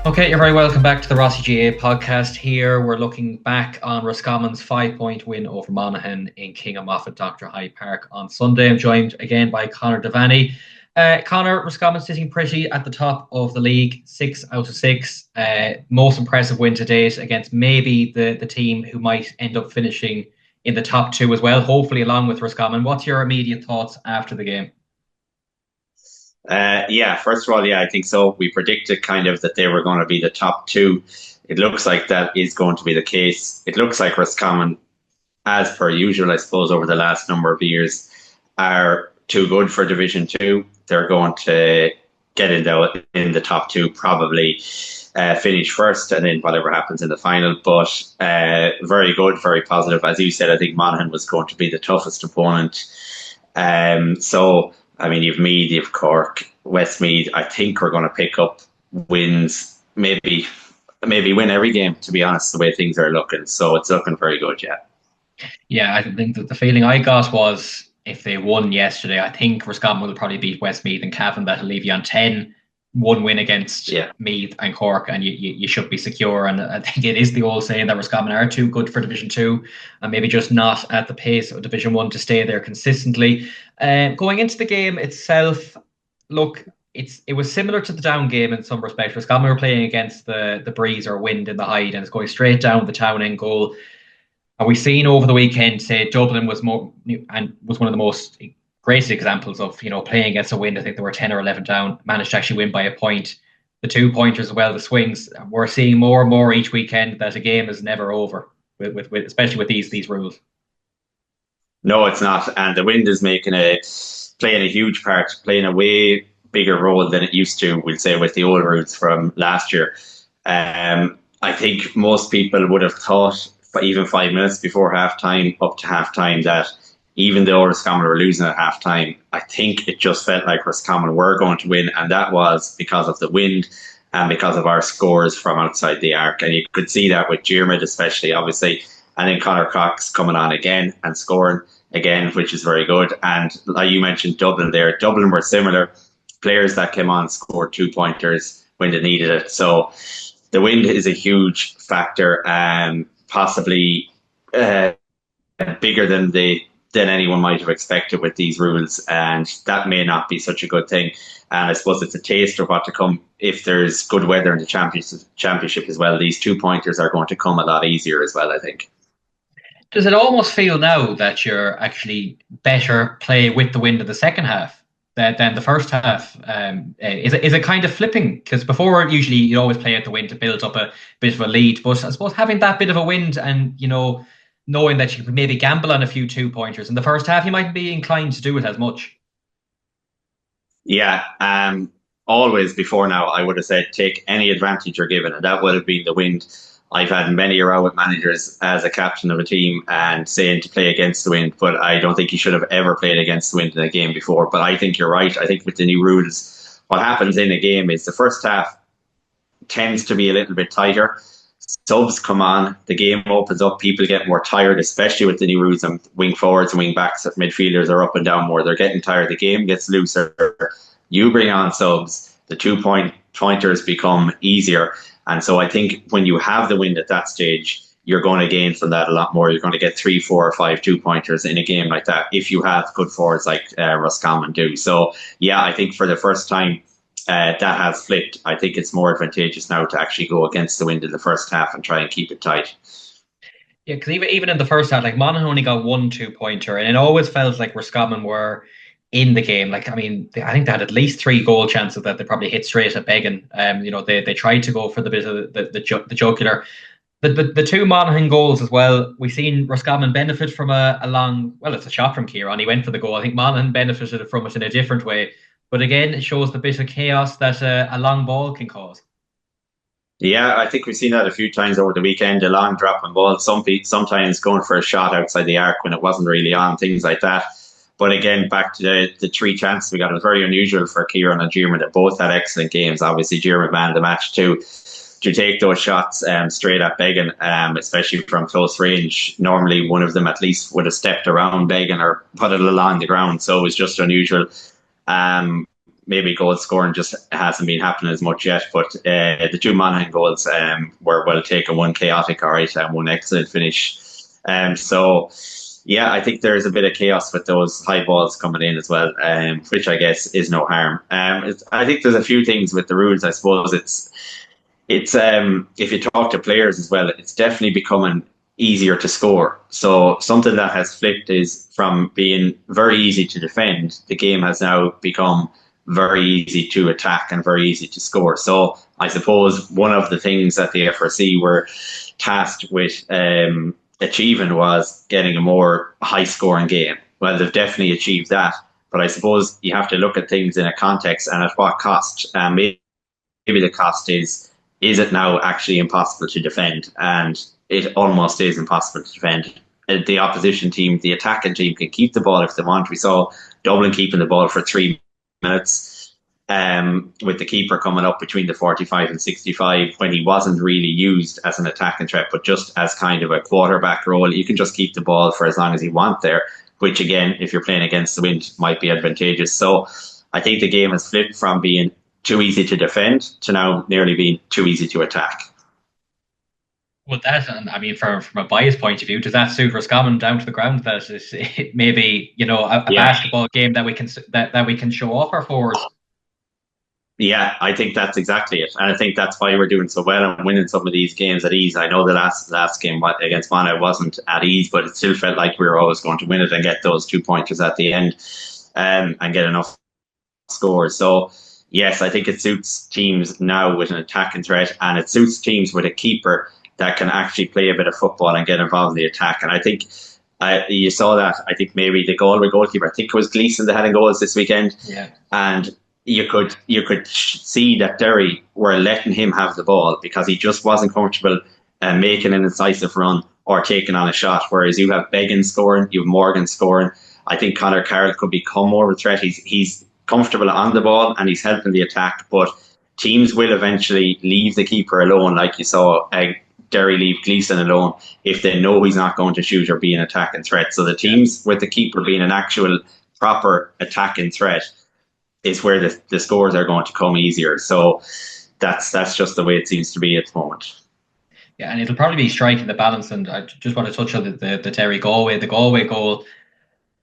Okay, you're very welcome back to the Rossie Podcast here. We're looking back on Roscommon's 5-point win over Monaghan in King of Moffat Dr. Hyde Park on Sunday. I'm joined again by Conor Devaney. Conor, Roscommon sitting pretty at the top of the league, 6 out of 6. Most impressive win to date against maybe the team who might end up finishing in the top 2 as well, hopefully along with Roscommon. What's your immediate thoughts after the game? First of all, I think so. We predicted kind of that they were going to be the top 2. It looks like that is going to be the case. It looks like Roscommon, as per usual, I suppose, over the last number of years, are too good for Division 2. They're going to get in the top 2, probably finish first, and then whatever happens in the final. But very good, very positive. As you said, I think Monaghan was going to be the toughest opponent. You've Meath, you've Cork, Westmeath. I think we're going to pick up wins, maybe win every game, to be honest, the way things are looking. So it's looking very good, yeah. Yeah, I think that the feeling I got was if they won yesterday, I think Roscommon will probably beat Westmeath and Cavan. That'll leave you on 10. One win against Meath and Cork, and you should be secure. And I think it is the old saying that Roscommon are too good for Division 2 and maybe just not at the pace of Division 1 to stay there consistently. Going into the game itself, look, it was similar to the down game in some respects. Roscommon were playing against the breeze or wind in the Hyde, and it's going straight down the town end goal. And we've seen over the weekend, say Dublin was one of the most great examples of, playing against a wind. I think they were 10 or 11 down, managed to actually win by a point. The 2-pointers as well, the swings. We're seeing more and more each weekend that a game is never over, with especially with these rules. No, it's not. And the wind is playing a huge part, playing a way bigger role than it used to, we'll say, with the old rules from last year. I think most people would have thought, even 5 minutes before halftime, up to halftime, that even though Roscommon were losing at halftime, I think it just felt like Roscommon were going to win, and that was because of the wind and because of our scores from outside the arc. And you could see that with Diarmuid especially, obviously, and then Conor Cox coming on again and scoring again, which is very good. And like you mentioned Dublin there, Dublin were similar. Players that came on scored 2-pointers when they needed it. So the wind is a huge factor, possibly bigger than anyone might have expected with these rules, and that may not be such a good thing. And I suppose it's a taste of what to come if there's good weather in the championship as well. These 2-pointers are going to come a lot easier as well, I think. Does it almost feel now that you're actually better play with the wind in the second half than the first half? Is it kind of flipping? Because before, usually you'd always play at the wind to build up a bit of a lead, but I suppose having that bit of a wind and knowing that you could maybe gamble on a few 2-pointers in the first half, you might be inclined to do it as much. Yeah, always before now, I would have said take any advantage you're given, and that would have been the wind. I've had many a row with managers as a captain of a team and saying to play against the wind, but I don't think you should have ever played against the wind in a game before. But I think you're right. I think with the new rules, what happens in a game is the first half tends to be a little bit tighter. Subs come on, the game opens up, people get more tired, especially with the new rules, and wing forwards and wing backs, midfielders are up and down more, they're getting tired, the game gets looser. You bring on subs, the 2-pointers become easier. And so I think when you have the wind at that stage, you're going to gain from that a lot more. You're going to get 3, 4 or 5 2-pointers in a game like that if you have good forwards like Roscommon do. So yeah, I think for the first time, that has flipped. I think it's more advantageous now to actually go against the wind in the first half and try and keep it tight. Yeah, because even in the first half, like Monaghan only got 1 2-pointer, and it always felt like Roscommon were in the game. I think they had at least 3 goal chances that they probably hit straight at Beggan. They tried to go for the bit of the jugular. The 2 Monaghan goals as well, we've seen Roscommon benefit from a long, well, it's a shot from Kieran. He went for the goal. I think Monaghan benefited from it in a different way. But again, it shows the bit of chaos that a long ball can cause. Yeah, I think we've seen that a few times over the weekend, a long dropping ball. Sometimes going for a shot outside the arc when it wasn't really on, things like that. But again, back to the 3 chances we got, it was very unusual for Kieran and Diarmuid. They both had excellent games. Obviously, Diarmuid man of the match too. To take those shots straight at Beggan, especially from close range. Normally, one of them at least would have stepped around Beggan or put it along the ground. So it was just unusual. maybe goal scoring just hasn't been happening as much yet. But the two Monaghan goals were well taken, one chaotic, all right, and one excellent finish. So, yeah, I think there's a bit of chaos with those high balls coming in as well, which I guess is no harm. I think there's a few things with the rules. I suppose it's if you talk to players as well, it's definitely becoming easier to score. So something that has flipped is from being very easy to defend, the game has now become very easy to attack and very easy to score. So I suppose one of the things that the FRC were tasked with achieving was getting a more high scoring game. Well, they've definitely achieved that, but I suppose you have to look at things in a context and at what cost. Maybe the cost is it now actually impossible to defend? And it almost is impossible to defend. The opposition team, the attacking team, can keep the ball if they want. We saw Dublin keeping the ball for 3 minutes with the keeper coming up between the 45 and 65 when he wasn't really used as an attacking threat, but just as kind of a quarterback role. You can just keep the ball for as long as you want there, which again, if you're playing against the wind, might be advantageous. So I think the game has flipped from being too easy to defend to now nearly being too easy to attack. Well, that, I mean, from a bias point of view, does that suit Roscommon down to the ground? That is maybe, you know, a basketball game that we can show off our forwards. Yeah, I think that's exactly it, and I think that's why we're doing so well and winning some of these games at ease. I know the last game against Monaghan wasn't at ease, but it still felt like we were always going to win it and get those 2 pointers at the end, and get enough scores. So yes, I think it suits teams now with an attacking threat, and it suits teams with a keeper that can actually play a bit of football and get involved in the attack. And I think you saw that. I think maybe the Galway goalkeeper, I think it was Gleeson that had in goals this weekend. Yeah. And you could see that Derry were letting him have the ball because he just wasn't comfortable making an incisive run or taking on a shot. Whereas you have Beggan scoring, you have Morgan scoring. I think Conor Carroll could become more of a threat. He's comfortable on the ball and he's helping the attack, but teams will eventually leave the keeper alone, like you saw Derry leave Gleeson alone if they know he's not going to shoot or be an attacking threat. So the teams with the keeper being an actual proper attacking threat is where the scores are going to come easier. So that's just the way it seems to be at the moment. Yeah, and it'll probably be striking the balance. And I just want to touch on the Derry Galway, the Galway goal.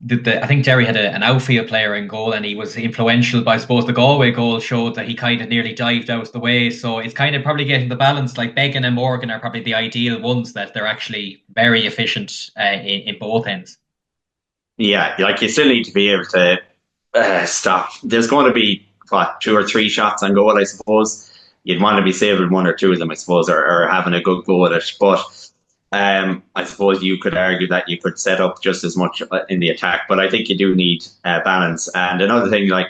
I think Derry had an outfield player in goal and he was influential, but I suppose the Galway goal showed that he kind of nearly dived out the way. So it's kind of probably getting the balance. Like Beggan and Morgan are probably the ideal ones, that they're actually very efficient in both ends. Yeah, like you still need to be able to stop. There's going to be, 2 or 3 shots on goal, I suppose. You'd want to be saving 1 or 2 of them, I suppose, or having a good go at it. But I suppose you could argue that you could set up just as much in the attack, but I think you do need balance. And another thing, like,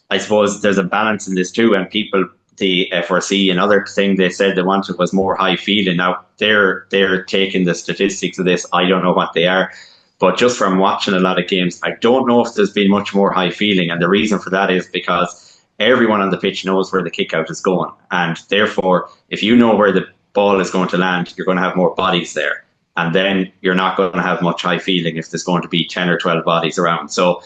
I suppose there's a balance in this too, and people, the FRC, another thing they said they wanted was more high fielding. Now they're taking the statistics of this. I don't know what they are, but just from watching a lot of games, I don't know if there's been much more high fielding, and the reason for that is because everyone on the pitch knows where the kick out is going, and therefore if you know where the ball is going to land, you're going to have more bodies there, and then you're not going to have much high fielding if there's going to be 10 or 12 bodies around. So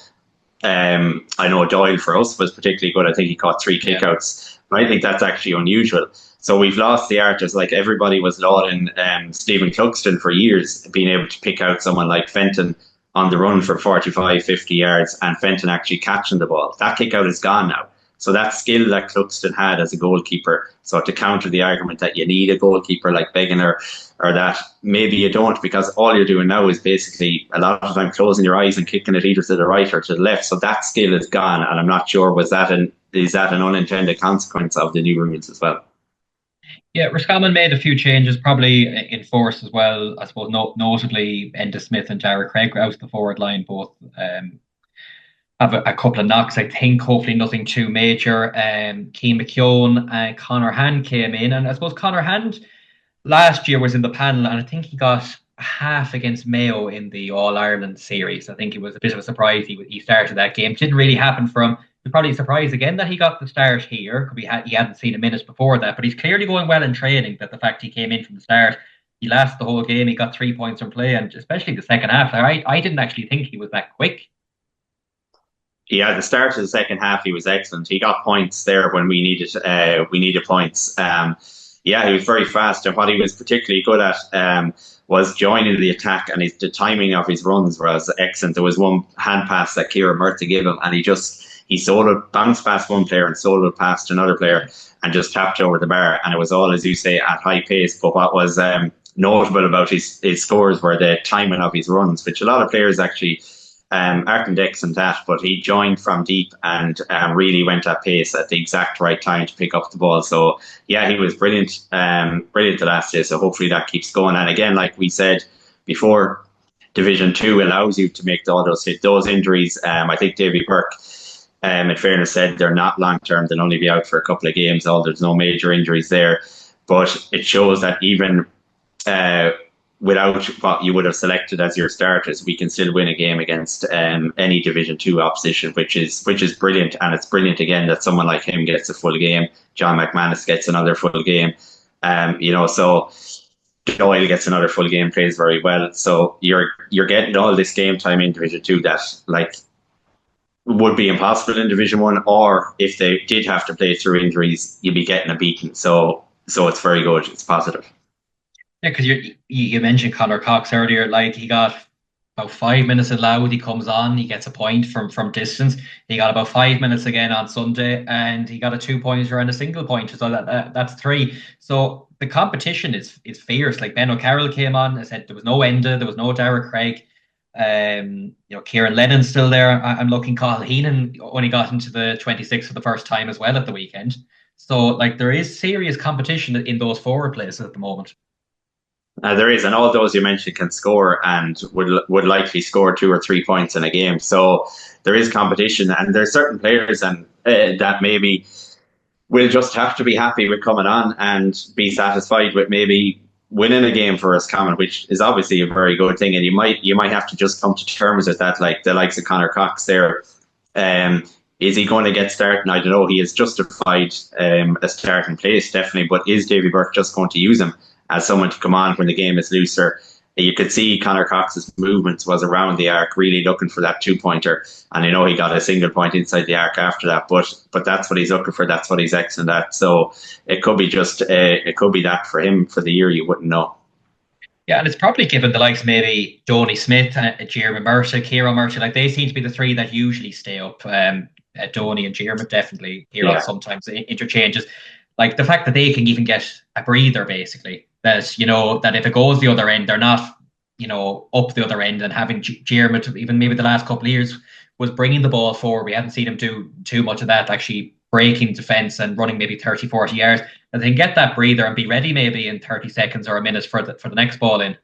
I know Doyle for us was particularly good. I think he caught 3 kickouts, but I think that's actually unusual. So we've lost the art, as like everybody was lauding Stephen Cluxton for years, being able to pick out someone like Fenton on the run for 45, 50 yards, and Fenton actually catching the ball. That kick out is gone now. So that skill that Cluxton had as a goalkeeper, so to counter the argument that you need a goalkeeper like Beggan or that, maybe you don't, because all you're doing now is basically a lot of the time closing your eyes and kicking it either to the right or to the left. So that skill is gone, and I'm not sure is that an unintended consequence of the new rules as well. Yeah, Roscommon made a few changes, probably in force as well. I suppose notably Enda Smith and Darragh Craig out the forward line, both have a couple of knocks, I think. Hopefully nothing too major. Keane McKeown and Conor Hand came in, and I suppose Conor Hand last year was in the panel, and I think he got half against Mayo in the All-Ireland series. I think it was a bit of a surprise he started that game. It didn't really happen for him. You're probably surprised again that he got the start here, because he hadn't seen a minute before that, but he's clearly going well in training. That the fact he came in from the start, he lasted the whole game, he got 3 points from play, and especially the second half. I didn't actually think he was that quick. Yeah, the start of the second half, he was excellent. He got points there when we needed points. Yeah, he was very fast, and what he was particularly good at was joining the attack, and the timing of his runs was excellent. There was one hand pass that Kieran Murtagh gave him, and he bounced past one player and soloed past another player, and just tapped over the bar, and it was all, as you say, at high pace. But what was notable about his scores were the timing of his runs, which a lot of players actually aren't excellent at, but he joined from deep and really went at pace at the exact right time to pick up the ball. So yeah, he was brilliant the last day. So hopefully that keeps going. And again, like we said before, Division 2 allows you to make all those injuries. I think Davy Burke, in fairness, said they're not long term. They'll only be out for a couple of games. There's no major injuries there, but it shows that even without what you would have selected as your starters, we can still win a game against any Division 2 opposition, which is brilliant. And it's brilliant again that someone like him gets a full game. John McManus gets another full game. So Doyle gets another full game, plays very well. So you're getting all this game time in Division 2 that would be impossible in Division 1, or if they did have to play through injuries, you'd be getting a beating. So it's very good. It's positive. Yeah, because you mentioned Conor Cox earlier. Like, he got about 5 minutes allowed. He comes on, he gets a point from distance. He got about 5 minutes again on Sunday, and he got a 2-pointer and a single pointer. So that's 3. So the competition is fierce. Like, Ben O'Carroll came on. I said there was no Enda, there was no Darragh Craig. Kieran Lennon's still there. I'm looking. Cathal Heenan only got into the 26 for the first time as well at the weekend. So like, there is serious competition in those forward places at the moment. There is, and all those you mentioned can score and would likely score 2 or 3 points in a game. So there is competition, and there's certain players and that maybe will just have to be happy with coming on and be satisfied with maybe winning a game for Roscommon, which is obviously a very good thing. And you might have to just come to terms with that, like the likes of Conor Cox there. Is he going to get started? I don't know. He has justified a starting place, definitely. But is Davy Burke just going to use him as someone to come on when the game is looser? You could see Conor Cox's movements was around the arc, really looking for that 2-pointer. And I know he got a single point inside the arc after that, but that's what he's looking for. That's what he's excellent at. So it could be that for him for the year. You wouldn't know. Yeah, and it's probably given the likes maybe Enda Smith, Jeremy Murtagh, Kieran Murtagh, like, they seem to be the 3 that usually stay up. Donny and Jeremy definitely. Kieran sometimes interchanges. Like, the fact that they can even get a breather, basically, that if it goes the other end, they're not up the other end. And having Jeremy, even maybe the last couple of years, was bringing the ball forward. We hadn't seen him do too much of that, actually breaking defence and running maybe 30-40 yards. And they can get that breather and be ready maybe in 30 seconds or a minute for the next ball in.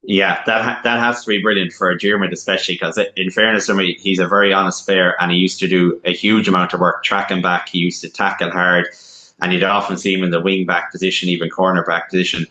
Yeah, that has to be brilliant for Jeremy, especially because, in fairness to me, he's a very honest player, and he used to do a huge amount of work tracking back. He used to tackle hard, and you'd often see him in the wing back position, even corner back position,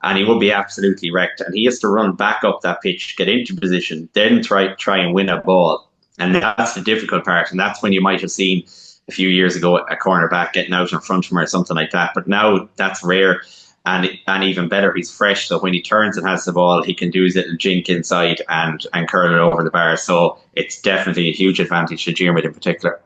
and he would be absolutely wrecked. And he has to run back up that pitch, get into position, then try and win a ball. And that's the difficult part. And that's when you might have seen a few years ago a cornerback getting out in front of him or something like that. But now that's rare. And even better, he's fresh. So when he turns and has the ball, he can do his little jink inside and curl it over the bar. So it's definitely a huge advantage to Jeremy in particular.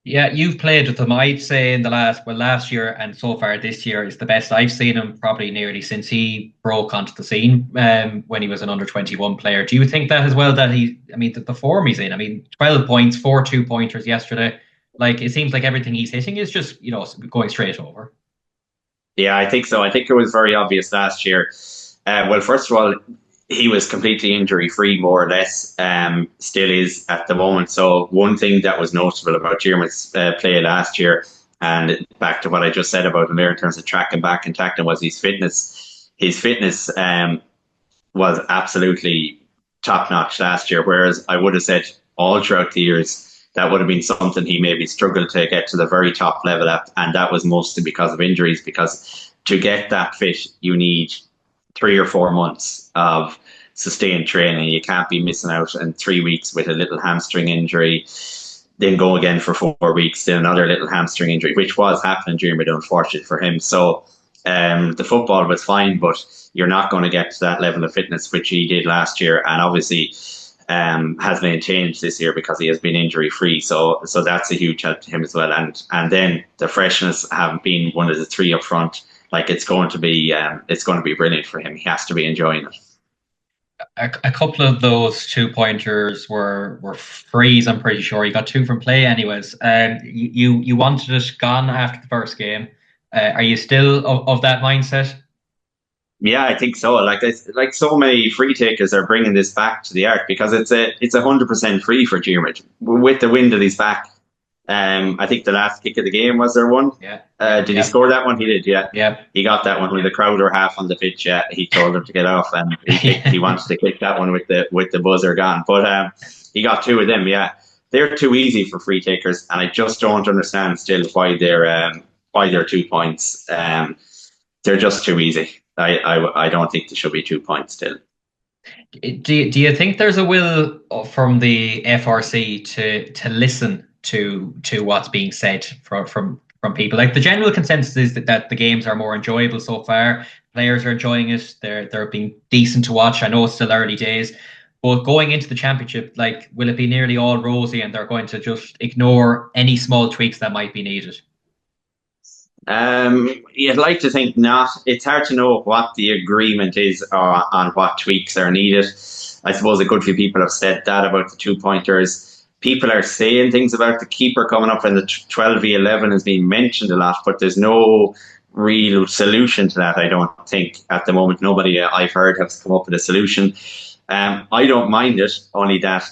Yeah, you've played with him. I'd say in the last year and so far this year is the best I've seen him probably nearly since he broke onto the scene when he was an under-21 player. Do you think that as well, that the form he's in? 12 points, 4 2-pointers yesterday. Like, it seems like everything he's hitting is just, going straight over. Yeah, I think so. I think it was very obvious last year. Well, first of all, he was completely injury-free, more or less, still is at the moment. So one thing that was notable about Jeremy's play last year, and back to what I just said about him there in terms of tracking back and tackling, was his fitness. His fitness was absolutely top-notch last year, whereas I would have said all throughout the years, that would have been something he maybe struggled to get to the very top level at, and that was mostly because of injuries, because to get that fit, you need 3 or 4 months of sustained training. You can't be missing out in 3 weeks with a little hamstring injury, then go again for 4 weeks, then another little hamstring injury, which was happening during it, unfortunately for him. So the football was fine, but you're not going to get to that level of fitness which he did last year. And obviously has maintained this year because he has been injury free. So that's a huge help to him as well. And then the freshness having been one of the three up front, like it's going to be brilliant for him. He has to be enjoying it. A couple of those 2-pointers were frees. I'm pretty sure he got 2 from play, anyways. You wanted it gone after the first game. Are you still of that mindset? Yeah, I think so. Like so many free takers are bringing this back to the arc because it's 100% free for Diarmuid with the wind at his back. I think the last kick of the game, was there one? Yeah. Did he score that one? He did, yeah. Yeah. He got that one when the crowd were half on the pitch. Yeah, he told them to get off, and he wanted to kick that one with the buzzer gone. But he got 2 of them. Yeah, they're too easy for free takers, and I just don't understand still why they're 2 points. They're just too easy. I don't think there should be 2 points still. Do you think there's a will from the FRC to listen to what's being said from people? Like, the general consensus is that the games are more enjoyable so far. Players are enjoying it. They're being decent to watch. I know it's still early days, but going into the championship, like, will it be nearly all rosy and they're going to just ignore any small tweaks that might be needed? You'd like to think not. It's hard to know what the agreement is on what tweaks are needed. I suppose a good few people have said that about the 2-pointers. People are saying things about the keeper coming up, and the 12v11 has been mentioned a lot, but there's no real solution to that, I don't think, at the moment. Nobody I've heard has come up with a solution. I don't mind it, only that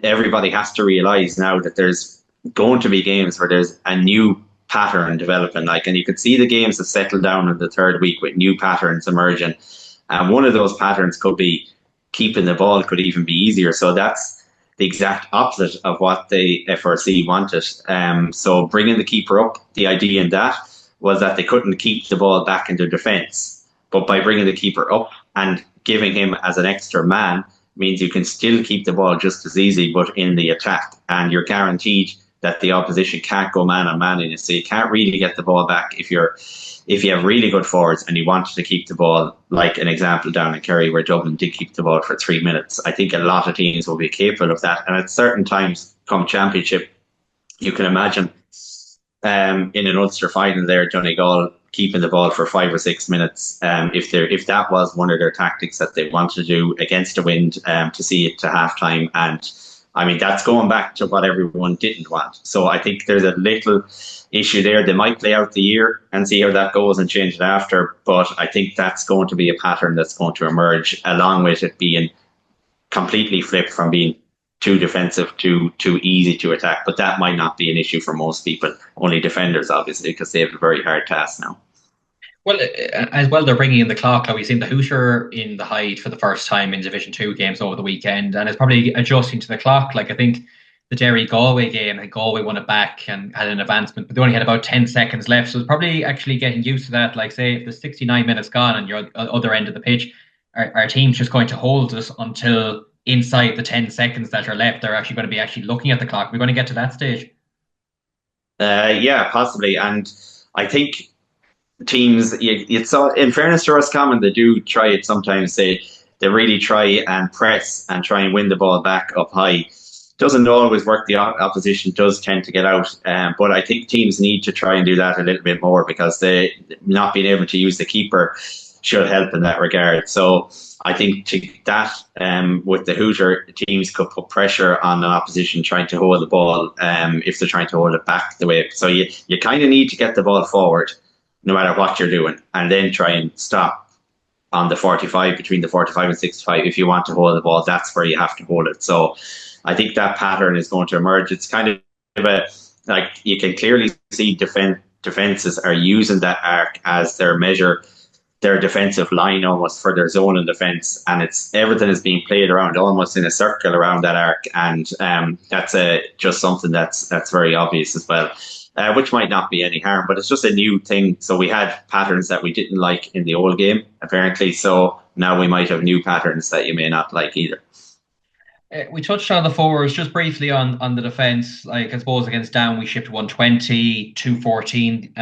everybody has to realise now that there's going to be games where there's a new pattern developing, and you could see the games have settled down in the third week with new patterns emerging, and one of those patterns could be keeping the ball could even be easier. So that's the exact opposite of what the FRC wanted. So bringing the keeper up, the idea in that was that they couldn't keep the ball back into defence, but by bringing the keeper up and giving him as an extra man means you can still keep the ball just as easy, but in the attack, and you're guaranteed that the opposition can't go man on man in it. So you can't really get the ball back if you have really good forwards and you wanted to keep the ball, like an example down in Kerry where Dublin did keep the ball for 3 minutes. I think a lot of teams will be capable of that. And at certain times come championship, you can imagine in an Ulster final there, Donegal keeping the ball for 5 or 6 minutes. If that was one of their tactics that they wanted to do against the wind, to see it to halftime. And I mean, that's going back to what everyone didn't want. So I think there's a little issue there. They might play out the year and see how that goes and change it after. But I think that's going to be a pattern that's going to emerge, along with it being completely flipped from being too defensive to too easy to attack. But that might not be an issue for most people, only defenders, obviously, because they have a very hard task now. Well, as well, they're bringing in the clock. We've seen the Hooter in the Hyde for the first time in Division 2 games over the weekend, and it's probably adjusting to the clock. Like, I think the Derry-Galway game, Galway won it back and had an advancement, but they only had about 10 seconds left. So it's probably actually getting used to that. Like, say, if the 69 minutes gone and you're at the other end of the pitch, our team's just going to hold us until inside the 10 seconds that are left, they're actually going to be looking at the clock. We're going to get to that stage. Yeah, possibly. And I think teams, in fairness to Roscommon, they do try it sometimes. They really try and press and try and win the ball back up high. Doesn't always work. The opposition does tend to get out, but I think teams need to try and do that a little bit more, because they not being able to use the keeper should help in that regard. So I think to that, with the Hooter, teams could put pressure on the opposition trying to hold the ball, if they're trying to hold it back the way. So you kind of need to get the ball forward no matter what you're doing, and then try and stop on the 45, between the 45 and 65. If you want to hold the ball, that's where you have to hold it. So I think that pattern is going to emerge. It's kind of you can clearly see defences are using that arc as their measure, their defensive line almost for their zone and defence, and everything is being played around almost in a circle around that arc, and that's just something that's very obvious as well. Which might not be any harm, but it's just a new thing. So we had patterns that we didn't like in the old game, apparently. So now we might have new patterns that you may not like either. We touched on the forwards just briefly on the defence. Like, I suppose against Down, we shipped 120, 214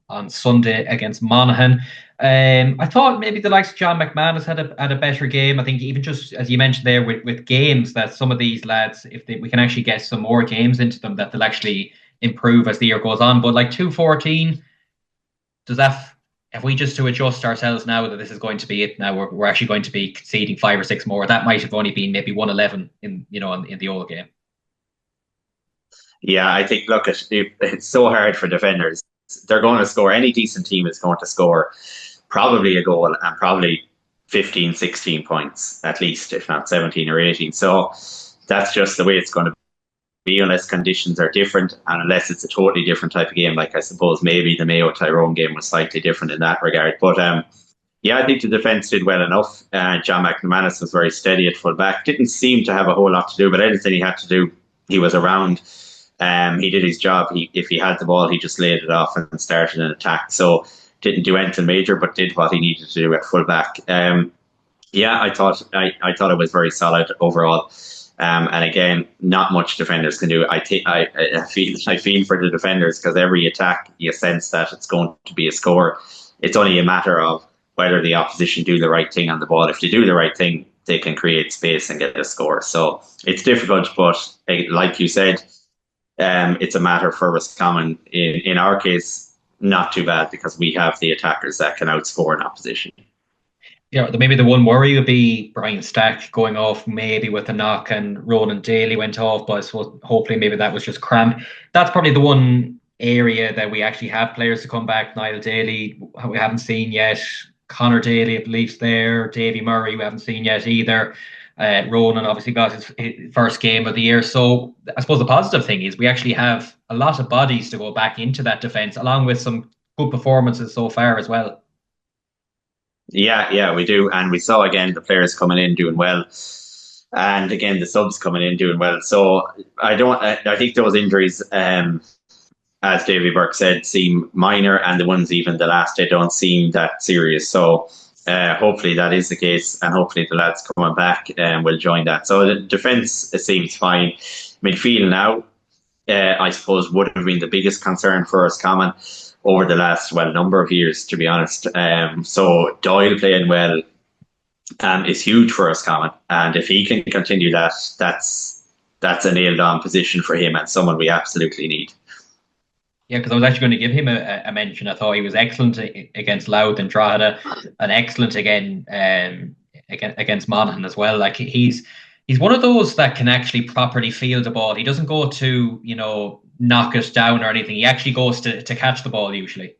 on Sunday against Monaghan. I thought maybe the likes of John McManus had a better game. I think even just as you mentioned there with games, that some of these lads, if we can actually get some more games into them, that they'll actually improve as the year goes on. But like 214, does that, if we just to adjust ourselves now that this is going to be it now, we're actually going to be conceding 5 or 6 more. That might have only been maybe 111 in the old game. Yeah, I think, look, it's so hard for defenders. They're going to score. Any decent team is going to score probably a goal and probably 15, 16 points at least, if not 17 or 18. So that's just the way it's going to be unless conditions are different and unless it's a totally different type of game. Like I suppose maybe the Mayo Tyrone game was slightly different in that regard. But yeah, I think the defence did well enough. John McManus was very steady at full back. Didn't seem to have a whole lot to do, but anything he had to do, he was around. He did his job. If he had the ball, he just laid it off and started an attack. So didn't do anything major, but did what he needed to do at full back. Yeah, I thought it was very solid overall. And again, not much defenders can do. I feel for the defenders because every attack you sense that it's going to be a score. It's only a matter of whether the opposition do the right thing on the ball. If they do the right thing, they can create space and get a score. So it's difficult, but like you said, it's a matter for Roscommon. In our case, not too bad because we have the attackers that can outscore an opposition. Yeah, maybe the one worry would be Brian Stack going off maybe with a knock, and Ronan Daly went off, but I suppose hopefully maybe that was just cramp. That's probably the one area that we actually have players to come back. Niall Daly, we haven't seen yet. Conor Daly, I believe, there. Davy Murray, we haven't seen yet either. Ronan obviously got his first game of the year. So I suppose the positive thing is we actually have a lot of bodies to go back into that defence, along with some good performances so far as well. Yeah, we do. And we saw again the players coming in doing well. And again, the subs coming in doing well. So I think those injuries, as Davy Burke said, seem minor, and the ones even the last day don't seem that serious. So hopefully that is the case, and hopefully the lads coming back will join that. So the defence seems fine. Midfield now, I suppose, would have been the biggest concern for Roscommon over the last number of years, to be honest. So Doyle playing well is huge for Roscommon, and if he can continue that, that's a nailed on position for him and someone we absolutely need. Yeah, because I was actually going to give him a mention. I thought he was excellent against Louth and Drogheda, and excellent again against Monaghan as well. Like he's one of those that can actually properly field the ball. He doesn't go to knock it down or anything. He actually goes to catch the ball usually.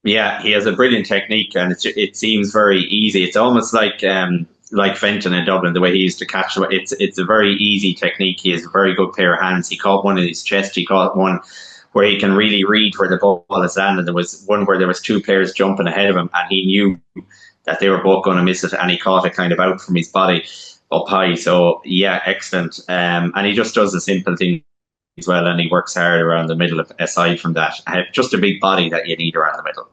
Yeah, he has a brilliant technique, and it seems very easy. It's almost like Fenton in Dublin, the way he used to catch it. It's a very easy technique. He has a very good pair of hands. He caught one in his chest. He caught one where he can really read where the ball is landing. There was one where there was 2 players jumping ahead of him, and he knew that they were both going to miss it, and he caught it kind of out from his body up high. So yeah, excellent. And he just does the simple thing as well, and he works hard around the middle. Aside from that, just a big body that you need around the middle.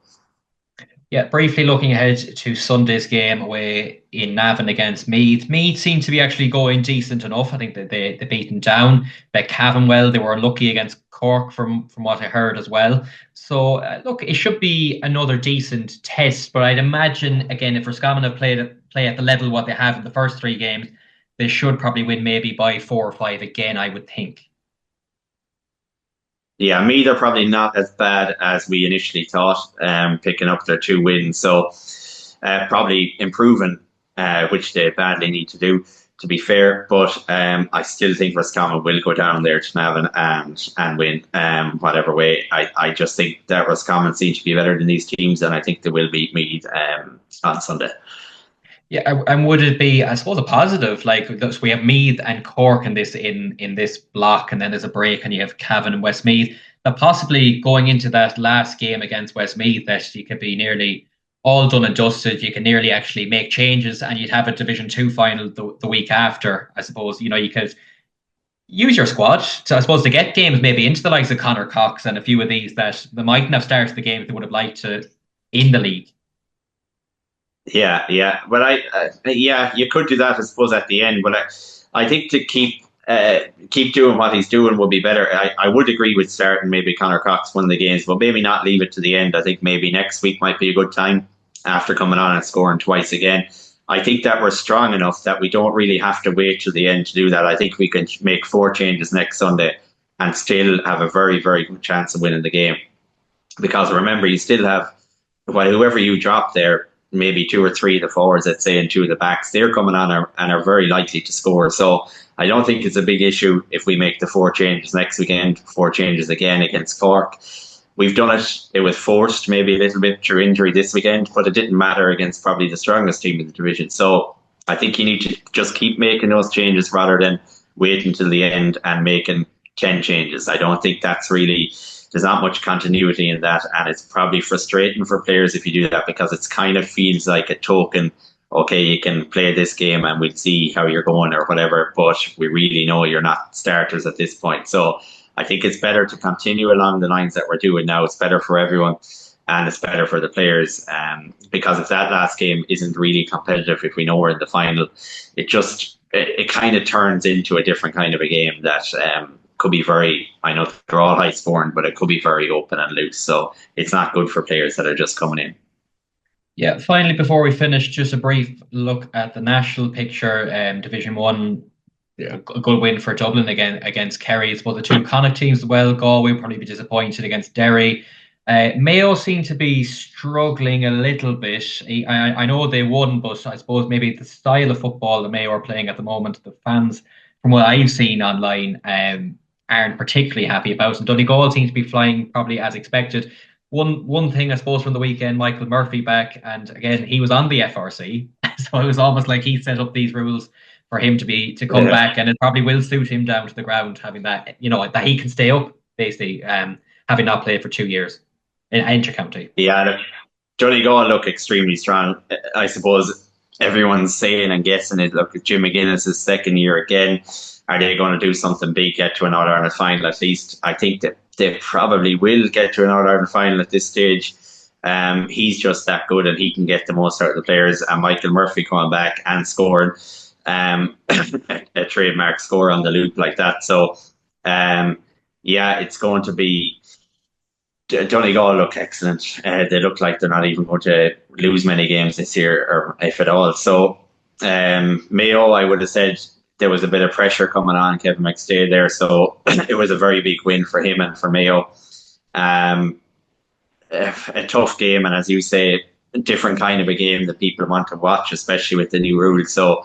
Yeah, briefly looking ahead to Sunday's game away in Navan against Meath. Meath seem to be actually going decent enough. I think that they beaten down Cavan well. They were unlucky against Cork from what I heard as well. So look, it should be another decent test. But I'd imagine again, if Roscommon have play at the level what they have in the first 3 games, they should probably win maybe by 4 or 5 again, I would think. Yeah, Meath are probably not as bad as we initially thought, picking up their 2 wins. So probably improving, which they badly need to do, to be fair. But I still think Roscommon will go down there to Navan and win whatever way. I just think that Roscommon seem to be better than these teams, and I think they will beat Meath on Sunday. Yeah, and would it be, I suppose, a positive? Like we have Meath and Cork in this block, and then there's a break, and you have Cavan and Westmeath. That possibly going into that last game against Westmeath, that you could be nearly all done and dusted. You can nearly actually make changes, and you'd have a Division 2 final the week after. I suppose you could use your squad to, I suppose, to get games maybe into the likes of Conor Cox and a few of these that they mightn't have started the games they would have liked to in the league. Yeah. Well, you could do that, I suppose, at the end. But I think to keep keep doing what he's doing will be better. I would agree with starting maybe Conor Cox one of the games, but maybe not leave it to the end. I think maybe next week might be a good time after coming on and scoring twice again. I think that we're strong enough that we don't really have to wait till the end to do that. I think we can make 4 changes next Sunday and still have a very, very good chance of winning the game. Because remember, you still have, whoever you drop there, maybe 2 or 3 of the forwards, let's say, and 2 of the backs, they're coming on and are very likely to score. So I don't think it's a big issue if we make the 4 changes next weekend, 4 changes again against Cork. We've done it. It was forced maybe a little bit through injury this weekend, but it didn't matter against probably the strongest team in the division. So I think you need to just keep making those changes rather than wait until the end and making 10 changes. I don't think that's really, there's not much continuity in that, and it's probably frustrating for players if you do that, because it's kind of feels like a token, okay, you can play this game and we'll see how you're going or whatever, but we really know you're not starters at this point. So I think it's better to continue along the lines that we're doing now. It's better for everyone and it's better for the players, because if that last game isn't really competitive, if we know we're in the final, it kind of turns into a different kind of a game that could be very, I know they're all high scoring, but it could be very open and loose. So it's not good for players that are just coming in. Yeah, finally, before we finish, just a brief look at the national picture. Division 1, a good win for Dublin again against Kerry. It's both the 2 Connacht teams as well. Galway will probably be disappointed against Derry. Mayo seem to be struggling a little bit. I know they won, but I suppose maybe the style of football the Mayo are playing at the moment, the fans, from what I've seen online, aren't particularly happy about. And Donegal seems to be flying probably as expected. One thing, I suppose, from the weekend, Michael Murphy back, and again, he was on the FRC, so it was almost like he set up these rules for him to come back, and it probably will suit him down to the ground, having that, that he can stay up, basically, having not played for 2 years in inter-county. Yeah, Donegal look extremely strong. I suppose everyone's saying and guessing it. Look, Jim McGuinness' second year again. Are they going to do something big, get to an All-Ireland final at least? I think that they probably will get to an All-Ireland final at this stage. He's just that good and he can get the most out of the players. And Michael Murphy coming back and scoring a trademark score on the loop like that. So, it's going to be... Donegal look excellent. They look like they're not even going to lose many games this year, or if at all. So, Mayo, I would have said... There was a bit of pressure coming on Kevin McStay there, so it was a very big win for him and for Mayo. A tough game, and as you say, a different kind of a game that people want to watch, especially with the new rules. So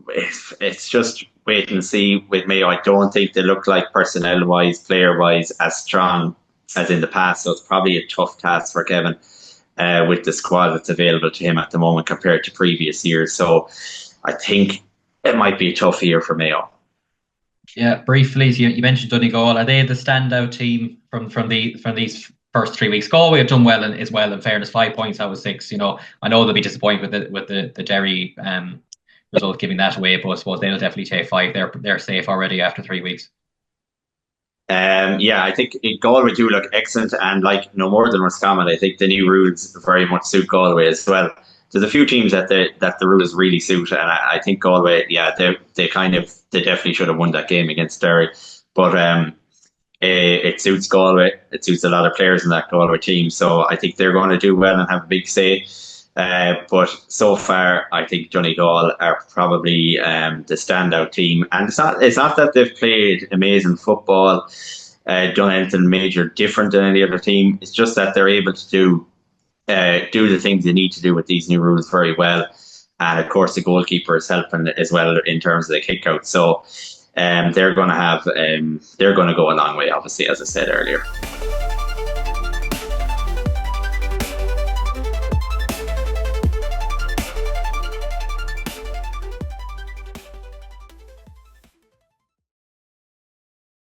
it's just wait and see with Mayo. I don't think they look like personnel-wise, player-wise, as strong as in the past. So it's probably a tough task for Kevin with the squad that's available to him at the moment compared to previous years. So I think it might be a tough year for Mayo. Yeah, briefly, you mentioned Donegal. Are they the standout team from these first 3 weeks? Galway have done well as well. In fairness, 5 points out of 6. I know they'll be disappointed with the Derry result, giving that away, but I suppose they'll definitely take 5. They're safe already after 3 weeks. I think Galway do look excellent, and like no more than Roscommon, I think the new rules very much suit Galway as well. There's a few teams that the rules really suit, and I think Galway, they definitely should have won that game against Derry, but it suits Galway. It suits a lot of players in that Galway team, so I think they're going to do well and have a big say. But so far, I think Donegal are probably the standout team, and it's not that they've played amazing football, done anything major different than any other team. It's just that they're able to do the things they need to do with these new rules very well, and of course the goalkeeper is helping as well in terms of the kick out. So they're going to go a long way, obviously, as I said earlier.